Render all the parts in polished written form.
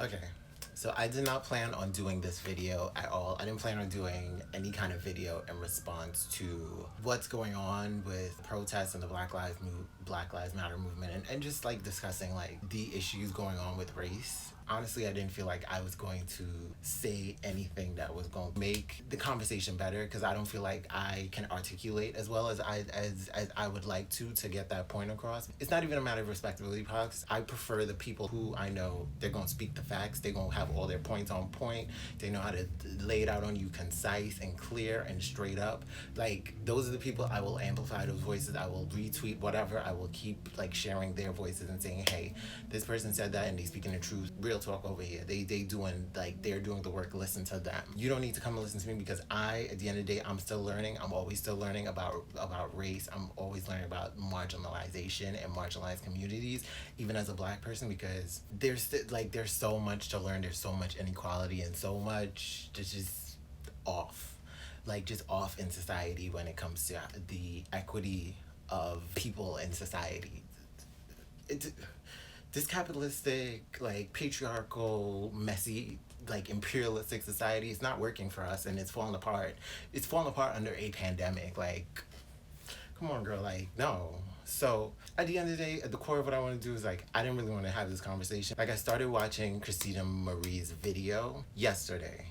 Okay, so I did not plan on doing this video at all. I didn't plan on doing any kind of video in response to what's going on with protests and the Black Lives Matter movement, and just like discussing like the issues going on with race. Honestly, I didn't feel like I was going to say anything that was going to make the conversation better, because I don't feel like I can articulate as well as I would like to get that point across. It's not even a matter of respectability politics. I prefer the people who I know they're going to speak the facts. They're going to have all their points on point. They know how to lay it out on you concise and clear and straight up. Like, those are the people I will amplify those voices. I will retweet whatever. I will keep like sharing their voices and saying, hey, this person said that and they speaking the truth. Real talk over here. They're doing the work. Listen to them. You don't need to come and listen to me, because at the end of the day, I'm still learning. I'm always still learning about race. I'm always learning about marginalization and marginalized communities, even as a Black person, because there's so much to learn. There's so much inequality and so much just off, just off in society when it comes to the equity of people in society. It's this capitalistic, patriarchal, messy, imperialistic society is not working for us, and it's falling apart. It's falling apart under a pandemic. Come on, girl. No. So at the end of the day, at the core of what I want to do is I didn't really want to have this conversation. I started watching Christina Marie's video yesterday.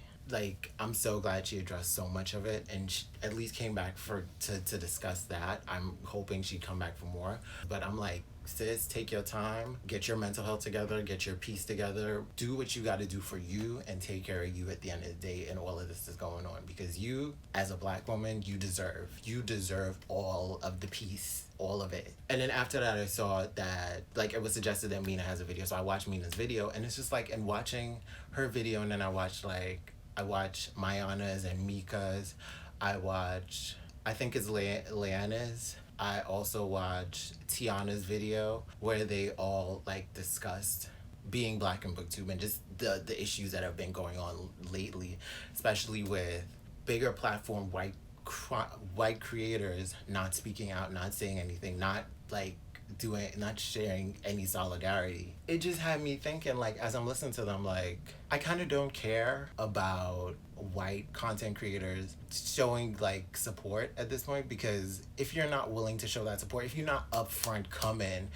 I'm so glad she addressed so much of it, and she at least came back to discuss that. I'm hoping she'd come back for more, but I'm like, sis, take your time, get your mental health together, get your peace together, do what you got to do for you, and take care of you at the end of the day. And all of this is going on because you, as a Black woman, you deserve all of the peace, all of it. And then after that, I saw that it was suggested that Mina has a video, so I watched Mina's video, and it's just and watching her video, and then I watched Mayana's and Mika's. I think it's Leanna's. I also watched Tiana's video where they all discussed being Black in BookTube and just the issues that have been going on lately, especially with bigger platform white creators not speaking out, not saying anything, not sharing any solidarity. It just had me thinking, as I'm listening to them, I kind of don't care about white content creators showing support at this point, because if you're not willing to show that support, if you're not upfront coming,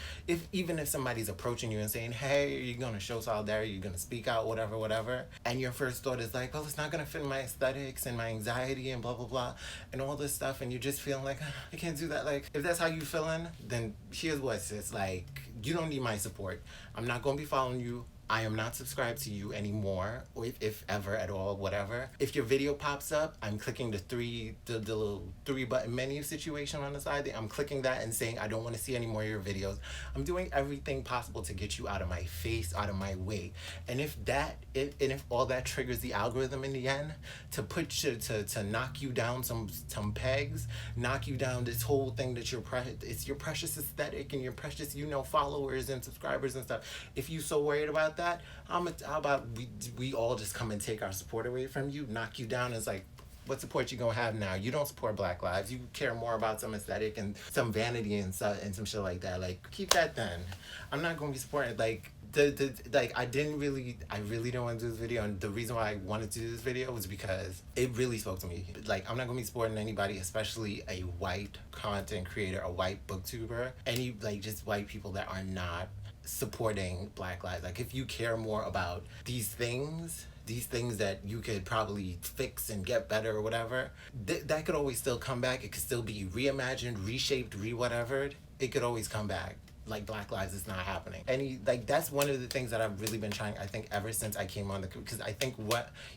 even if somebody's approaching you and saying, hey, you're gonna show solidarity, you're gonna speak out, whatever, and your first thought is well, it's not gonna fit my aesthetics and my anxiety and blah blah blah and all this stuff, and you're just feeling I can't do that. If that's how you feeling, then here's what, sis, you don't need my support. I'm not gonna be following you. I am not subscribed to you anymore, or if ever at all, whatever. If your video pops up, I'm clicking the little 3-button menu situation on the side. I'm clicking that and saying I don't want to see any more of your videos. I'm doing everything possible to get you out of my face, out of my way. And if all that triggers the algorithm in the end to put you to knock you down some pegs, knock you down this whole thing that it's your precious aesthetic and your precious followers and subscribers and stuff. If you so worried about that, how about we all just come and take our support away from you, knock you down? It's what support you gonna have now? You don't support Black lives. You care more about some aesthetic and some vanity and some shit like that. Keep that then. I'm not gonna be supporting I really don't want to do this video, and the reason why I wanted to do this video was because it really spoke to me. I'm not gonna be supporting anybody, especially a white content creator, a white booktuber, any just white people that are not supporting Black lives. If you care more about these things that you could probably fix and get better or whatever, that could always still come back. It could still be reimagined, reshaped, re-whatevered. It could always come back. Black lives is not happening. That's one of the things that I've really been trying, I think, ever since I came on because I think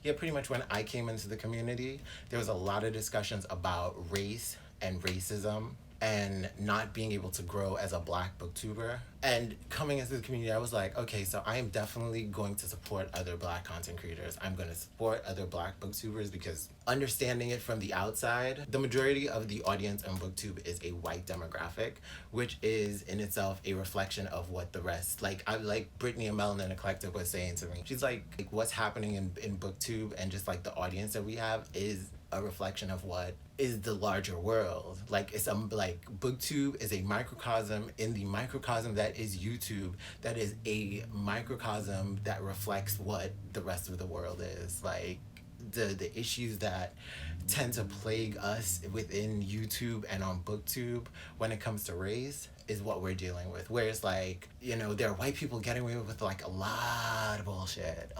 pretty much when I came into the community, there was a lot of discussions about race and racism and not being able to grow as a Black booktuber. And coming into the community, I was like, okay, so I am definitely going to support other Black content creators. I'm going to support other Black booktubers, because understanding it from the outside, the majority of the audience on BookTube is a white demographic, which is in itself a reflection of what the rest, Brittany and Melanin Eclectic was saying to me. She's what's happening in BookTube and just the audience that we have is a reflection of what is the larger world. Like it's like BookTube is a microcosm in the microcosm that is YouTube. That is a microcosm that reflects what the rest of the world is. Like the issues that tend to plague us within YouTube and on BookTube when it comes to race is what we're dealing with. Where it's like, you know, there are white people getting away with like a lot of bullshit.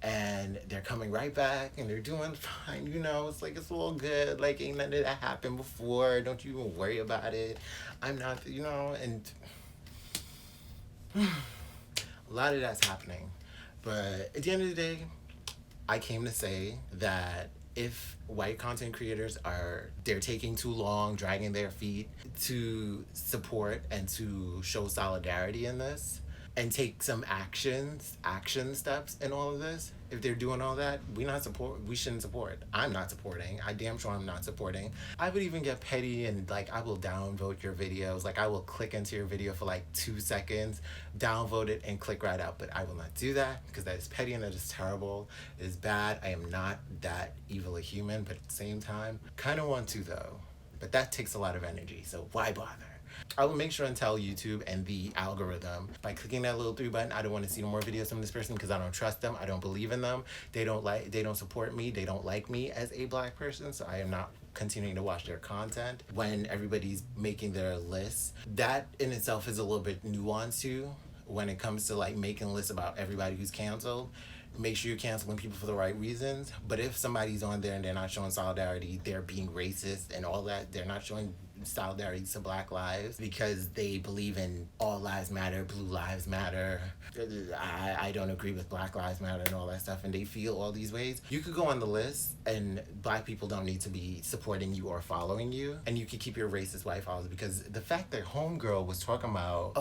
And they're coming right back and they're doing fine, you know, it's like, it's all good. Like, ain't none of that happened before. Don't you even worry about it. I'm not, you know, and a lot of that's happening. But at the end of the day, I came to say that if white content creators they're taking too long, dragging their feet to support and to show solidarity in this and take some action steps in all of this, if they're doing all that, we shouldn't support. I'm not supporting. I damn sure I'm not supporting. I would even get petty and like I will downvote your videos. Like I will click into your video for like 2 seconds, downvote it and click right out. But I will not do that because that is petty and that is terrible. It is bad. I am not that evil a human, but at the same time, kind of want to though. But that takes a lot of energy, so why bother? I will make sure and tell YouTube and the algorithm by clicking that little 3 button, I don't want to see no more videos from this person because I don't trust them. I don't believe in them. They don't support me. They don't like me as a black person. So I am not continuing to watch their content when everybody's making their lists. That in itself is a little bit nuanced too when it comes to like making lists about everybody who's canceled. Make sure you're canceling people for the right reasons. But if somebody's on there and they're not showing solidarity, they're being racist and all that, they're not showing solidarity to Black lives because they believe in all lives matter, blue lives matter. I don't agree with Black Lives Matter and all that stuff, and they feel all these ways. You could go on the list and black people don't need to be supporting you or following you, and you can keep your racist white followers, because the fact that homegirl was talking about,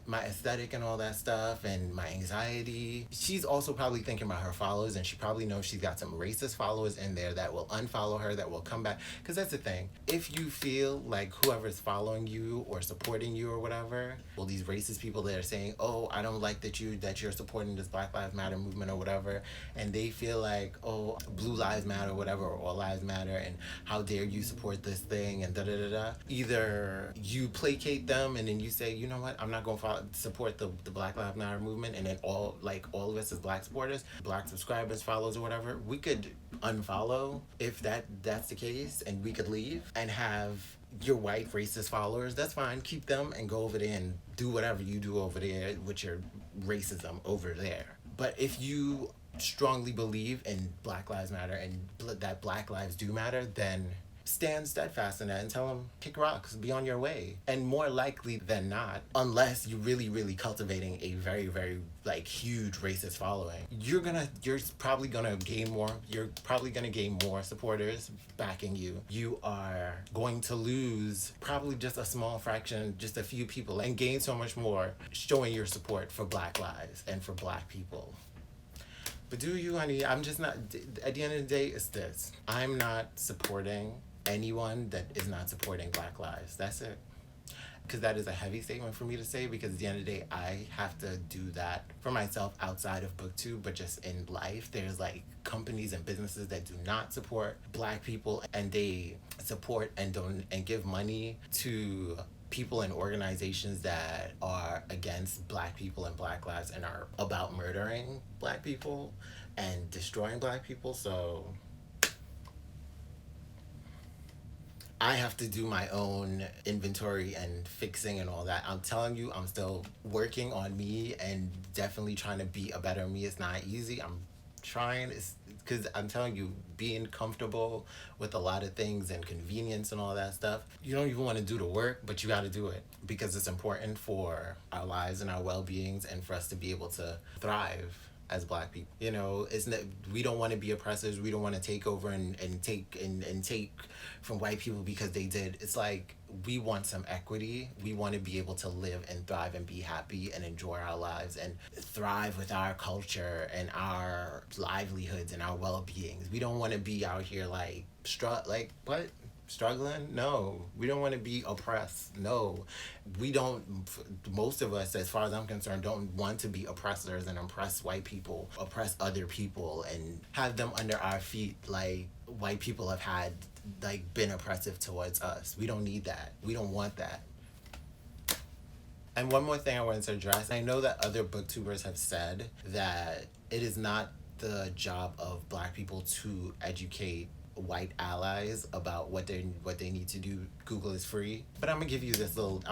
my aesthetic and all that stuff and my anxiety, she's also probably thinking about her followers, and she probably knows she's got some racist followers in there that will unfollow her, that will come back. Because that's the thing, if you feel like whoever's following you or supporting you or whatever, well, these racist people that are saying, oh, I don't like that you're supporting this Black Lives Matter movement or whatever, and they feel like, oh, blue lives matter or whatever, or all lives matter, and how dare you support this thing, and da-da-da-da. Either you placate them and then you say, you know what, I'm not going to support the Black Lives Matter movement, and then all of us as black supporters, black subscribers, followers or whatever, we could unfollow if that's the case, and we could leave and have your white racist followers. That's fine, keep them and go over there and do whatever you do over there with your racism over there. But if you strongly believe in Black Lives Matter and that Black lives do matter, then stand steadfast in that and tell them, kick rocks, be on your way. And more likely than not, unless you're really, really cultivating a very, very like huge racist following, you're probably gonna gain more supporters backing you. You are going to lose probably just a small fraction, just a few people, and gain so much more showing your support for Black lives and for Black people. But do you, honey? I'm just not, at the end of the day, it's this. I'm not supporting anyone that is not supporting Black lives. That's it. Because that is a heavy statement for me to say, because at the end of the day, I have to do that for myself outside of BookTube, but just in life. There's like companies and businesses that do not support Black people, and they support and give money to people and organizations that are against Black people and Black lives and are about murdering Black people and destroying Black people. So I have to do my own inventory and fixing and all that. I'm telling you, I'm still working on me and definitely trying to be a better me. It's not easy. I'm trying. It's because I'm telling you, being comfortable with a lot of things and convenience and all that stuff, you don't even want to do the work, but you got to do it because it's important for our lives and our well-beings and for us to be able to thrive as Black people. You know, we don't want to be oppressors. We don't want to take over and take from white people because they did. It's like, we want some equity. We want to be able to live and thrive and be happy and enjoy our lives and thrive with our culture and our livelihoods and our well-beings. We don't want to be out here like what? struggling? No. We don't want to be oppressed. No. We don't, most of us, as far as I'm concerned, don't want to be oppressors and oppress white people, oppress other people, and have them under our feet like white people have had, like, been oppressive towards us. We don't need that. We don't want that. And one more thing I wanted to address. I know that other booktubers have said that it is not the job of Black people to educate white allies about what they need to do. Google is free. But I'm gonna give you this little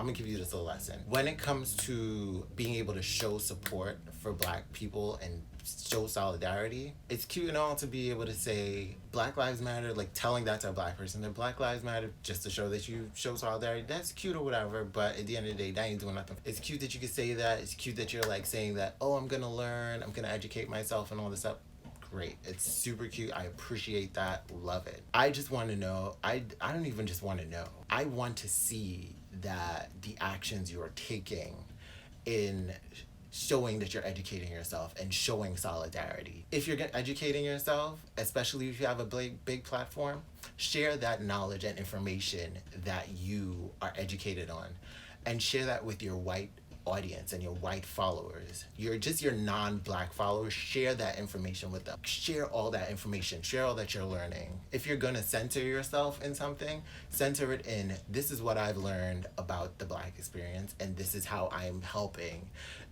lesson. When it comes to being able to show support for Black people and show solidarity, it's cute and all to be able to say Black Lives Matter, like telling that to a Black person that Black Lives Matter, just to show that you show solidarity. That's cute or whatever, but at the end of the day, that ain't doing nothing. It's cute that you can say that. It's cute that you're like saying that, oh, I'm gonna learn, I'm gonna educate myself and all this stuff. Great. It's super cute. I appreciate that. Love it. I just want to know, I don't even just want to know. I want to see that the actions you're taking in showing that you're educating yourself and showing solidarity. If you're educating yourself, especially if you have a big platform, share that knowledge and information that you are educated on, and share that with your white audience and your white followers. Your non-Black followers, share that information with them. Share all that information. Share all that you're learning. If you're gonna center yourself in something, center it in, this is what I've learned about the Black experience, and this is how I'm helping.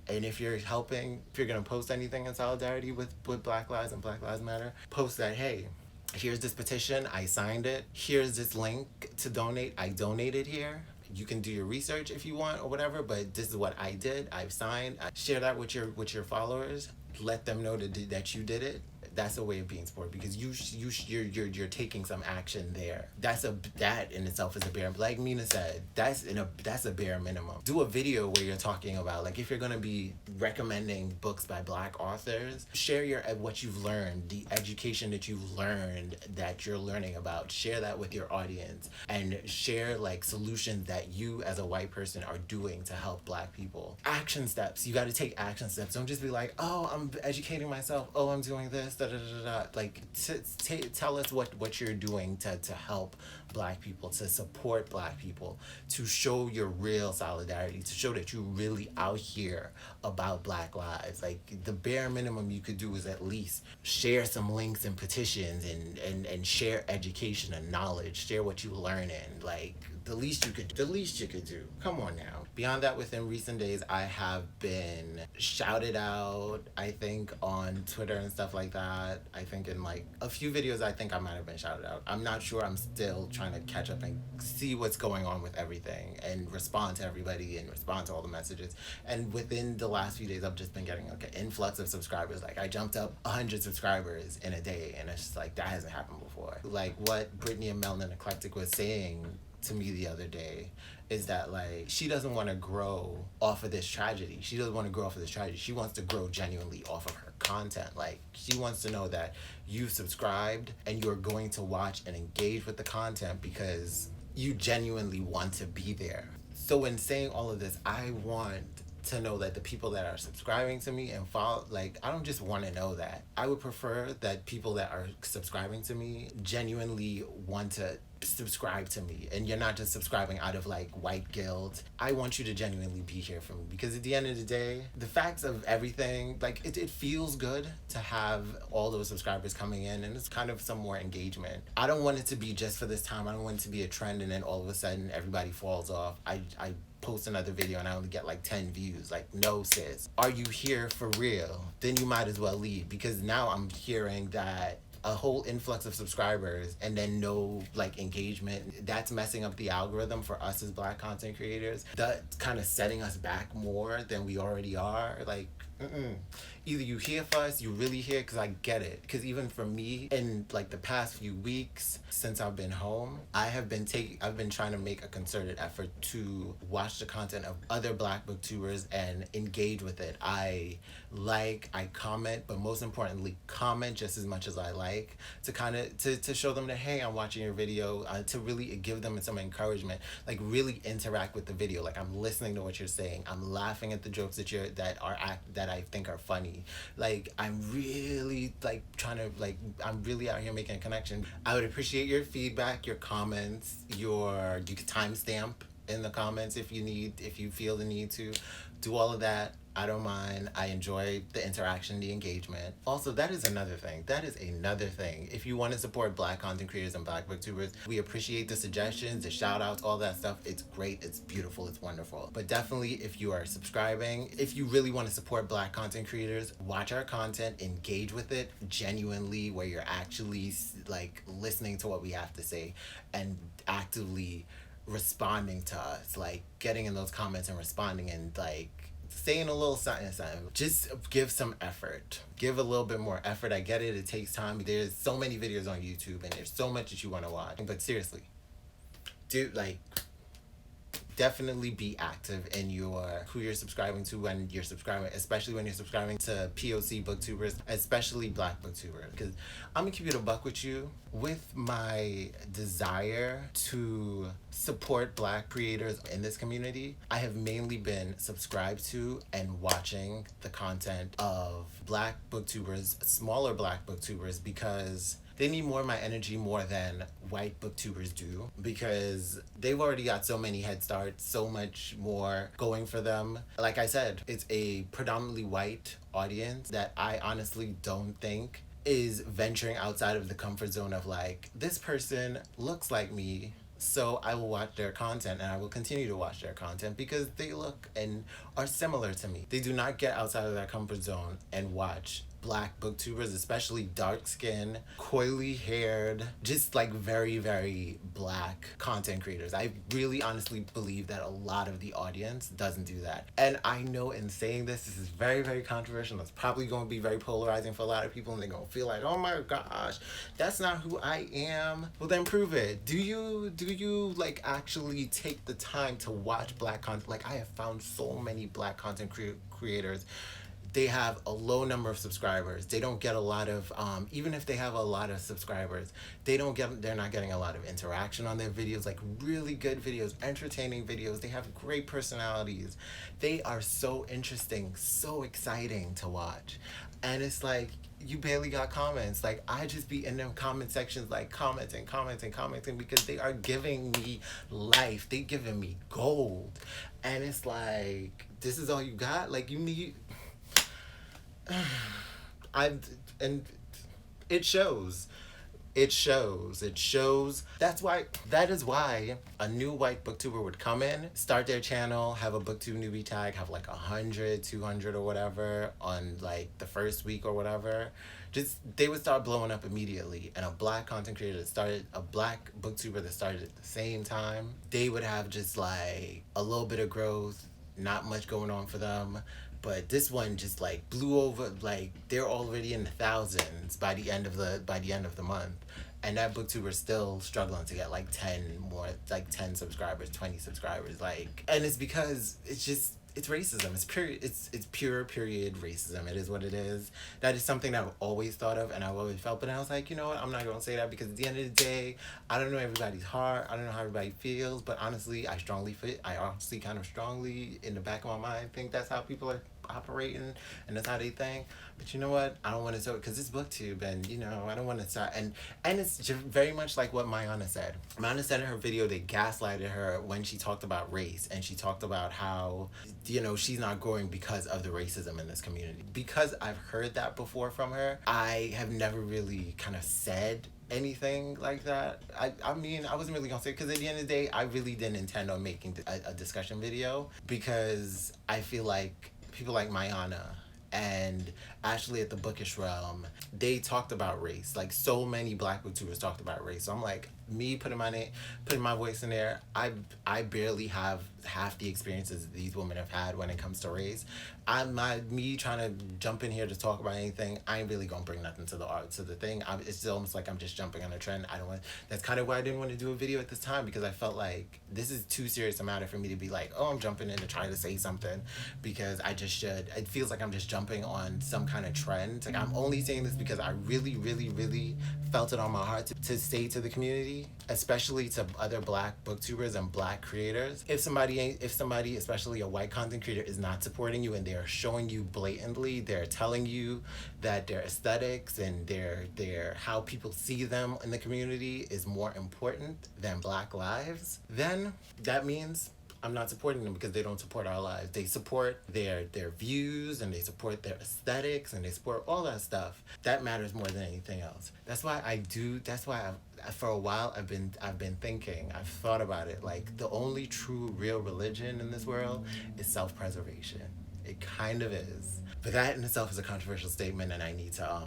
And if you're gonna post anything in solidarity with Black Lives and Black Lives Matter, post that, hey, here's this petition, I signed it. Here's this link to donate, I donated here. You can do your research if you want or whatever, but this is what I did. I've signed. Share that with your followers. Let them know that you did it. That's a way of being supportive, because you're taking some action there. That in itself is a bare, like Mina said, that's a bare minimum. Do a video where you're talking about, like, if you're gonna be recommending books by Black authors, share what you've learned, the education that you've learned, that you're learning about. Share that with your audience, and share like solutions that you as a white person are doing to help Black people. Action steps. You got to take action steps. Don't just be like, oh, I'm educating myself. Oh, I'm doing this. Like, tell us what you're doing to help Black people, to support Black people, to show your real solidarity, to show that you're really out here about Black lives. Like, the bare minimum you could do is at least share some links and petitions and share education and knowledge, share what you learn in. Like, the least you could do. Come on now. Beyond that, within recent days, I have been shouted out, I think, on Twitter and stuff like that. I think in like a few videos, I think I might have been shouted out. I'm not sure. I'm still trying to catch up and see what's going on with everything and respond to everybody and respond to all the messages. And within the last few days, I've just been getting like an influx of subscribers. Like, I jumped up 100 subscribers in a day, and it's just like, that hasn't happened before. Like, what Brittany and Melanin Eclectic was saying to me the other day is that, like, she doesn't want to grow off of this tragedy. She doesn't want to grow off of this tragedy. She wants to grow genuinely off of her content. Like, she wants to know that you've subscribed and you're going to watch and engage with the content because you genuinely want to be there. So in saying all of this, I want to know that the people that are subscribing to me and follow, like, I don't just want to know that. I would prefer that people that are subscribing to me genuinely want to subscribe to me, and you're not just subscribing out of like white guilt. I want you to genuinely be here for me, because at the end of the day, the facts of everything, like, it feels good to have all those subscribers coming in, and it's kind of some more engagement. I don't want it to be just for this time. I don't want it to be a trend and then all of a sudden everybody falls off. I post another video and I only get like 10 views. Like, no, sis, are you here for real? Then you might as well leave, because now I'm hearing that a whole influx of subscribers and then no like engagement. That's messing up the algorithm for us as Black content creators. That's kind of setting us back more than we already are. Like, either you here for us, you really here, because I get it. Because even for me, in like the past few weeks since I've been home, I've been trying to make a concerted effort to watch the content of other Black booktubers and engage with it. I comment, but most importantly, comment just as much as I like, to kind of to show them that, hey, I'm watching your video, to really give them some encouragement, like really interact with the video. Like, I'm listening to what you're saying, I'm laughing at the jokes that that I think are funny. Like, I'm really like trying to like, I'm really out here making a connection. I would appreciate your feedback, your comments, you could timestamp in the comments if you feel the need to do all of that. I don't mind. I enjoy the interaction, the engagement. Also, that is another thing. If you want to support Black content creators and Black booktubers, we appreciate the suggestions, the shout outs, all that stuff. It's great. It's beautiful. It's wonderful. But definitely, if you are subscribing, if you really want to support Black content creators, watch our content, engage with it genuinely, where you're actually like listening to what we have to say and actively responding to us, like getting in those comments and responding and like saying a little something. Just give some effort. Give a little bit more effort. I get it. It takes time. There's so many videos on YouTube and there's so much that you want to watch. But seriously, definitely be active in who you're subscribing to when you're subscribing, especially when you're subscribing to POC booktubers, especially Black booktubers. Because I'm gonna keep it a buck with you. With my desire to support Black creators in this community, I have mainly been subscribed to and watching the content of Black booktubers, smaller Black booktubers, because they need more of my energy more than white booktubers do, because they've already got so many head starts, so much more going for them. Like I said, it's a predominantly white audience that I honestly don't think is venturing outside of the comfort zone of like, this person looks like me, so I will watch their content and I will continue to watch their content because they look and are similar to me. They do not get outside of that comfort zone and watch Black booktubers, especially dark-skinned, coily-haired, just like very, very Black content creators. I really honestly believe that a lot of the audience doesn't do that. And I know in saying this is very, very controversial. It's probably going to be very polarizing for a lot of people and they're going to feel like, oh my gosh, that's not who I am. Well, then prove it. Do you like actually take the time to watch Black content? Like, I have found so many Black content creators. They have a low number of subscribers. They don't get a lot of, even if they have a lot of subscribers, they're not getting a lot of interaction on their videos, like really good videos, entertaining videos. They have great personalities. They are so interesting, so exciting to watch. And it's like, you barely got comments. Like, I just be in them comment sections, like commenting because they are giving me life. They giving me gold. And it's like, this is all you got? Like, you need... and it shows. That is why a new white booktuber would come in, start their channel, have a booktube newbie tag, have like 100, 200 or whatever on like the first week or whatever. Just, they would start blowing up immediately. And a Black content creator a Black booktuber that started at the same time, they would have just like a little bit of growth, not much going on for them. But this one just like blew over, like they're already in the thousands by the end of the month. And that booktuber's still struggling to get like 10 subscribers, 20 subscribers. Like, and it's because it's racism. It's pure racism. It is what it is. That is something that I've always thought of and I've always felt, but I was like, you know what, I'm not gonna say that because at the end of the day, I don't know everybody's heart, I don't know how everybody feels, but honestly, I honestly kind of strongly in the back of my mind think that's how people are operating and that's how they think. But you know what, I don't want to say it because it's BookTube and you know, I don't want to start and it's just very much like what Mayana said. Mayana said in her video they gaslighted her when she talked about race and she talked about how, you know, she's not growing because of the racism in this community. Because I've heard that before from her, I have never really kind of said anything like that. I mean, I wasn't really gonna say it because at the end of the day, I really didn't intend on making a discussion video because I feel like people like Mayana and Ashley at the Bookish Realm, they talked about race. Like, so many Black booktubers talked about race. So I'm like, me putting my voice in there, I barely have half the experiences these women have had when it comes to race. Me trying to jump in here to talk about anything, I ain't really gonna bring nothing to the thing. It's almost like I'm just jumping on a trend. That's kind of why I didn't want to do a video at this time, because I felt like this is too serious a matter for me to be like, oh, I'm jumping in to try to say something because I just should. It feels like I'm just jumping on some kind of trend. Like, I'm only saying this because I really, really, really felt it on my heart to say to the community community, especially to other Black booktubers and Black creators. If somebody, especially a white content creator, is not supporting you and they're showing you blatantly, they're telling you that their aesthetics and their how people see them in the community is more important than Black lives, then that means I'm not supporting them, because they don't support our lives. They support their views, and they support their aesthetics, and they support all that stuff. That matters more than anything else. That's why for a while I've been thinking, I've thought about it, like the only true real religion in this world is self-preservation. It kind of is. But that in itself is a controversial statement, and I need to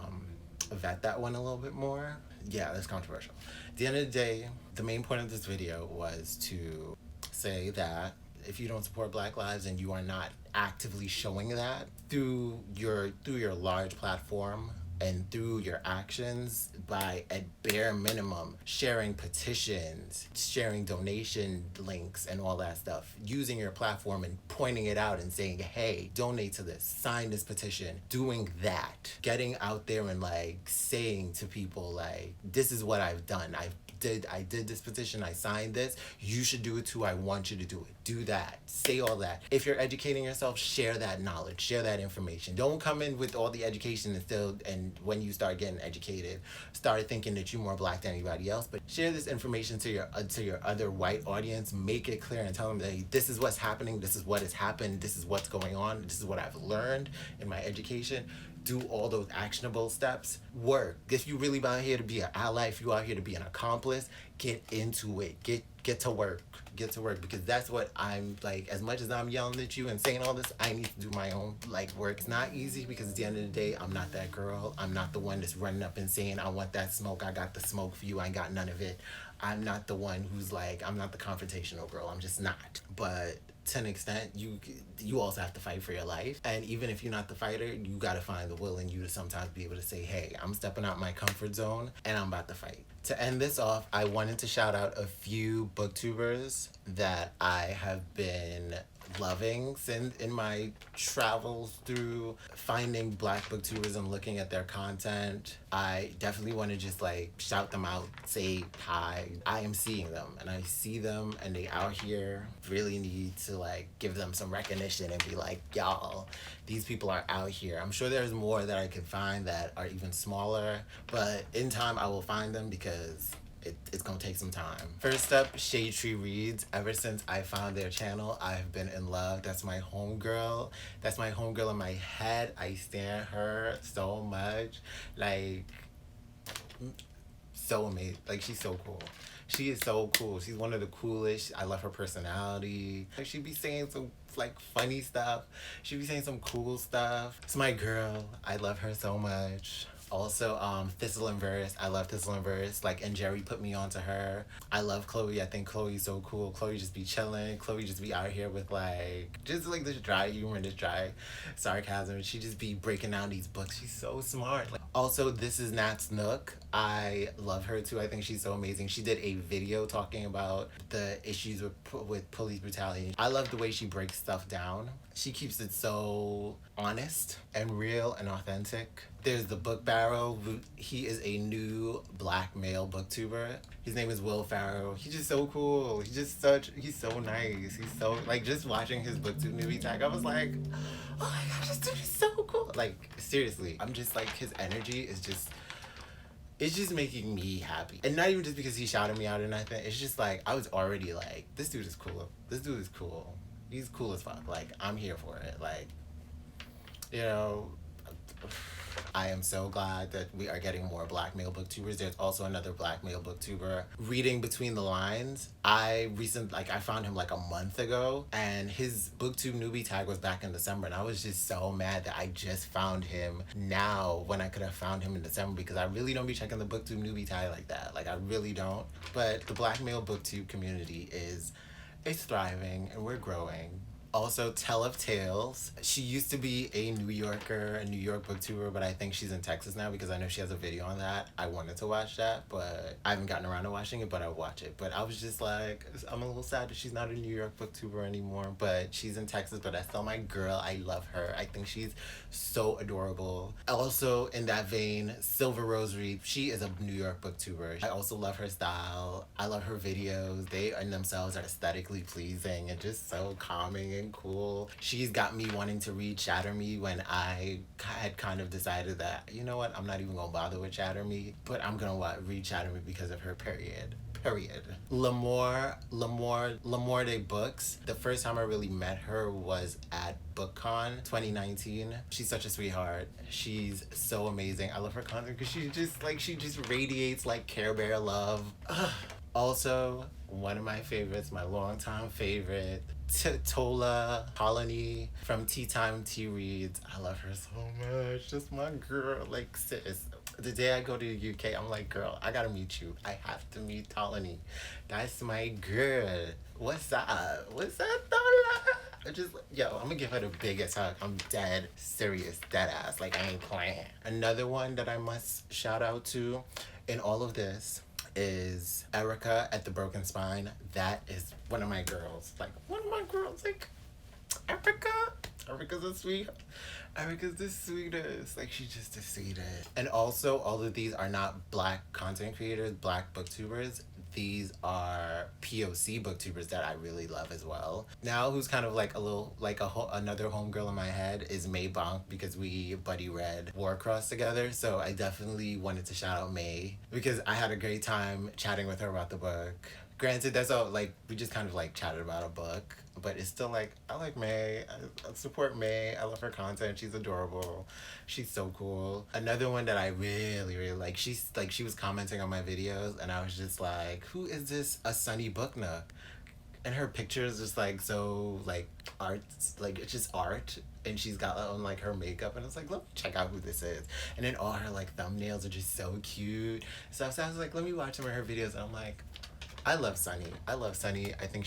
vet that one a little bit more. Yeah, that's controversial. At the end of the day, the main point of this video was to say that if you don't support Black lives and you are not actively showing that through your large platform and through your actions, by at bare minimum sharing petitions, sharing donation links and all that stuff, using your platform and pointing it out and saying, hey, donate to this, sign this petition, doing that, getting out there and like saying to people like, this is what I've done. I did this petition, I signed this, you should do it too, I want you to do it. Do that, say all that. If you're educating yourself, share that knowledge, share that information. Don't come in with all the education and when you start getting educated, start thinking that you're more Black than anybody else. But share this information to your other white audience, make it clear and tell them that, hey, this is what's happening, this is what has happened, this is what's going on, this is what I've learned in my education. Do all those actionable steps. Work. If you really out here to be an ally, if you out here to be an accomplice, get into it. Get to work. Get to work, because that's what I'm like. As much as I'm yelling at you and saying all this, I need to do my own work. It's not easy, because at the end of the day, I'm not that girl. I'm not the one that's running up and saying, I want that smoke. I got the smoke for you. I ain't got none of it. I'm not the one who's like, I'm not the confrontational girl. I'm just not. But to an extent, you also have to fight for your life. And even if you're not the fighter, you got to find the will in you to sometimes be able to say, hey, I'm stepping out my comfort zone and I'm about to fight. To end this off, I wanted to shout out a few booktubers that I have been loving since in my travels through finding Black booktubers and looking at their content. I definitely want to just like shout them out, say hi. I am seeing them and I see them and they out here. Really need to like give them some recognition and be like, y'all, these people are out here. I'm sure there's more that I can find that are even smaller, but in time I will find them, because it's gonna take some time. First up, Shade Tree Reads. Ever since I found their channel, I've been in love. That's my homegirl. That's my homegirl in my head. I stand her so much. Like, so amazing. Like, she's so cool. She is so cool. She's one of the coolest. I love her personality. Like, she be saying some like funny stuff. She be saying some cool stuff. It's my girl. I love her so much. Also, Thistle and Verse. I love Thistle and Verse. Like, and Jerry put me onto her. I love Chloe. I think Chloe's so cool. Chloe just be chilling. Chloe just be out here with just like this dry humor and this dry sarcasm. She just be breaking down these books. She's so smart. Like, also, This Is Nat's Nook. I love her too. I think she's so amazing. She did a video talking about the issues with police brutality. I love the way she breaks stuff down. She keeps it so honest and real and authentic. There's the Book Barrel. He is a new Black male booktuber. His name is Will Farrow. He's just so cool. He's so nice. He's so, like, just watching his BookTube newbie tag, I was like, oh my gosh, this dude is so cool. Like, seriously, I'm just like, his energy is just, it's just making me happy. And not even just because he shouted me out or nothing. It's just like, I was already like, this dude is cool. This dude is cool. He's cool as fuck. Like, I'm here for it. Like, you know, I am so glad that we are getting more Black male booktubers. There's also another Black male booktuber, Reading Between the Lines. I found him like a month ago, and his BookTube newbie tag was back in December, and I was just so mad that I just found him now when I could have found him in December, because I really don't be checking the BookTube newbie tag like that. Like, I really don't. But the Black male BookTube community it's thriving, and we're growing. Also, Tell of Tales. She used to be a New Yorker, a New York booktuber, but I think she's in Texas now because I know she has a video on that. I wanted to watch that, but I haven't gotten around to watching it, but I'll watch it. But I was just like, I'm a little sad that she's not a New York booktuber anymore, but she's in Texas, but that's still my girl. I love her. I think she's so adorable. Also, in that vein, Silver Rosary. She is a New York booktuber. I also love her style. I love her videos. They in themselves are aesthetically pleasing and just so calming and cool. She's got me wanting to read Shatter Me when I had kind of decided that, you know what, I'm not even gonna bother with Shatter Me, but I'm gonna read Shatter Me because of her, period. Lamore de Books. The first time I really met her was at BookCon 2019. She's such a sweetheart. She's so amazing. I love her content because she just radiates like Care Bear love. Also, one of my favorites, my longtime favorite, Tola Colony from Tea Time Tea Reads. I love her so much. Just my girl. Like, sis, the day I go to the UK, I'm like, girl, I gotta meet you. I have to meet Colony. That's my girl. What's up? What's up, Tola? Yo, I'm gonna give her the biggest hug. I'm dead serious, dead ass. Like, I ain't playing. Another one that I must shout out to in all of this is Erica at the Broken Spine. That is one of my girls. Like, one of my girls. Like, Erica. Erica's a sweet. Erica's the sweetest. Like, she's just the sweetest. And also, all of these are not Black content creators, Black booktubers. These are POC booktubers that I really love as well. Now, who's kind of like a little, like another homegirl in my head is May Bonk, because we buddy read Warcross together. So I definitely wanted to shout out May because I had a great time chatting with her about the book. Granted, that's all, like, we just kind of like chatted about a book, but it's still like, I like May. I support May. I love her content. She's adorable. She's so cool. Another one that I really, really like, she was commenting on my videos, and I was just like, who is this? A Sunny Book Nook. And her picture is just like so like art, like it's just art, and she's got on like her makeup, and I was like, let me check out who this is. And then all her like thumbnails are just so cute. So I was like, let me watch some of her videos, and I'm like, I love Sunny. I think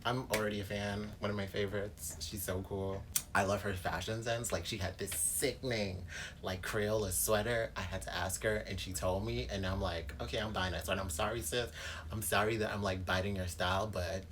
I'm already a fan. One of my favorites. She's so cool. I love her fashion sense. Like, she had this sickening, like, Crayola sweater. I had to ask her, and she told me, and I'm like, okay, I'm buying that sweater. I'm sorry, sis. I'm sorry that I'm, like, biting your style, but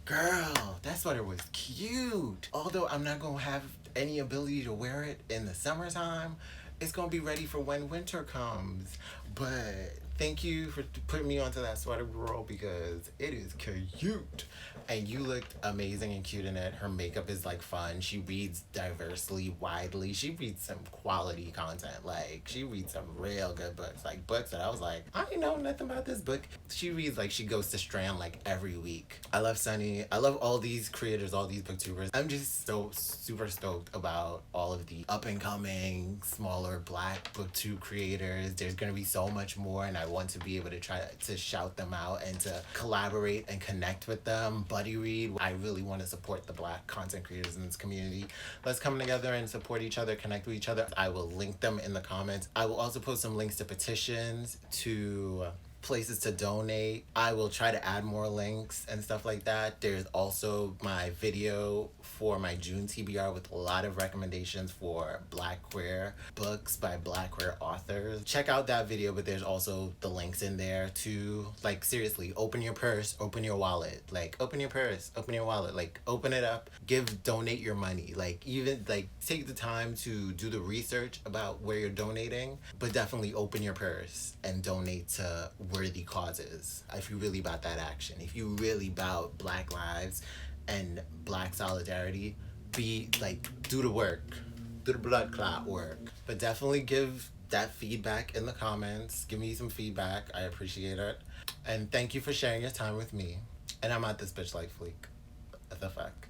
girl, that sweater was cute. Although I'm not gonna have any ability to wear it in the summertime, it's gonna be ready for when winter comes. But thank you for putting me onto that sweater, girl, because it is cute. And you looked amazing and cute in it. Her makeup is like fun. She reads diversely, widely. She reads some quality content. Like, she reads some real good books. Like, books that I was like, I didn't know nothing about this book. She reads, like, she goes to Strand like every week. I love Sunny. I love all these creators, all these booktubers. I'm just so super stoked about all of the up and coming, smaller Black booktube creators. There's gonna be so much more, and I want to be able to try to shout them out and to collaborate and connect with them. Buddy read. I really want to support the Black content creators in this community. Let's come together and support each other, connect with each other. I will link them in the comments. I will also post some links to petitions, to places to donate. I will try to add more links and stuff like that. There's also my video for my June TBR with a lot of recommendations for Black queer books by Black queer authors. Check out that video, but there's also the links in there to, like, seriously, open your purse, open your wallet. Like, open your purse, open your wallet. Like, open it up, donate your money. Like, even, like, take the time to do the research about where you're donating, but definitely open your purse and donate to worthy causes. If you really about that action, if you really about Black lives and Black solidarity, do the work, do the blood clot work. But definitely give that feedback in the comments. Give me some feedback. I appreciate it. And thank you for sharing your time with me. And I'm at this bitch like Fleek. What the fuck?